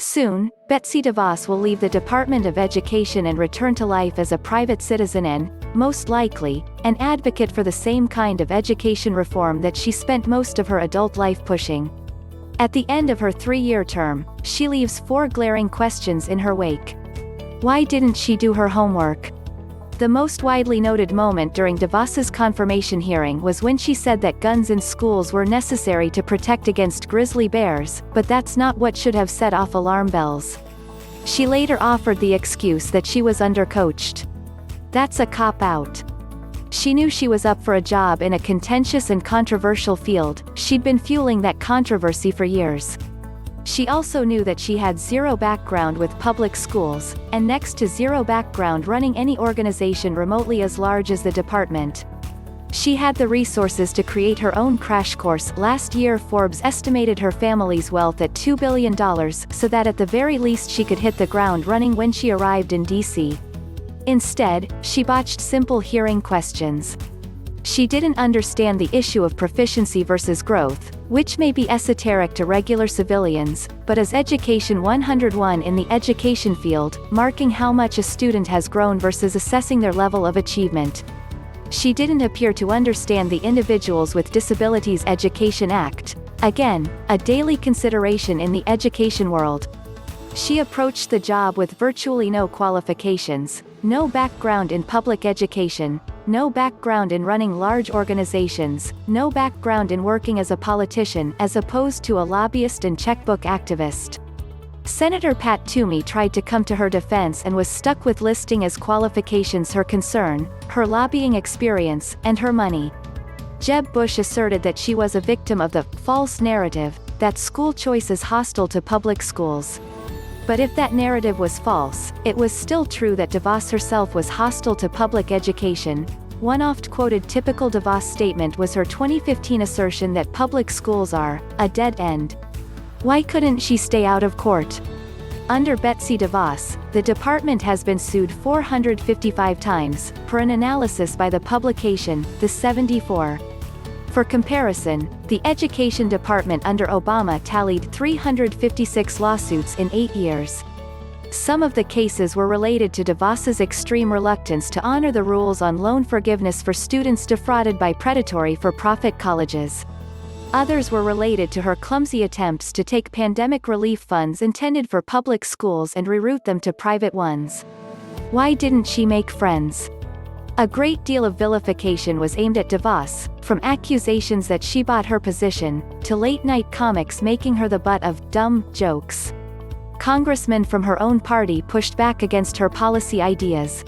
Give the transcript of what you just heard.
Soon, Betsy DeVos will leave the Department of Education and return to life as a private citizen and, most likely, an advocate for the same kind of education reform that she spent most of her adult life pushing. At the end of her 3-year term, she leaves 4 glaring questions in her wake. Why didn't she do her homework? The most widely noted moment during DeVos's confirmation hearing was when she said that guns in schools were necessary to protect against grizzly bears, but that's not what should have set off alarm bells. She later offered the excuse that she was undercoached. That's a cop-out. She knew she was up for a job in a contentious and controversial field. She'd been fueling that controversy for years. She also knew that she had zero background with public schools, and next to zero background running any organization remotely as large as the department. She had the resources to create her own crash course. Last year, Forbes estimated her family's wealth at $2 billion, so that at the very least she could hit the ground running when she arrived in D.C. Instead, she botched simple hearing questions. She didn't understand the issue of proficiency versus growth, which may be esoteric to regular civilians, but is Education 101 in the education field, marking how much a student has grown versus assessing their level of achievement. She didn't appear to understand the Individuals with Disabilities Education Act, again, a daily consideration in the education world. She approached the job with virtually no qualifications, no background in public education, no background in running large organizations, no background in working as a politician as opposed to a lobbyist and checkbook activist. Senator Pat Toomey tried to come to her defense and was stuck with listing as qualifications her concern, her lobbying experience, and her money. Jeb Bush asserted that she was a victim of the false narrative that school choice is hostile to public schools. But if that narrative was false, it was still true that DeVos herself was hostile to public education. One oft-quoted typical DeVos statement was her 2015 assertion that public schools are a dead end. Why couldn't she stay out of court? Under Betsy DeVos, the department has been sued 455 times, per an analysis by the publication, The 74. For comparison, the Education Department under Obama tallied 356 lawsuits in 8 years. Some of the cases were related to DeVos's extreme reluctance to honor the rules on loan forgiveness for students defrauded by predatory for-profit colleges. Others were related to her clumsy attempts to take pandemic relief funds intended for public schools and reroute them to private ones. Why didn't she make friends? A great deal of vilification was aimed at DeVos, from accusations that she bought her position, to late-night comics making her the butt of dumb jokes. Congressmen from her own party pushed back against her policy ideas.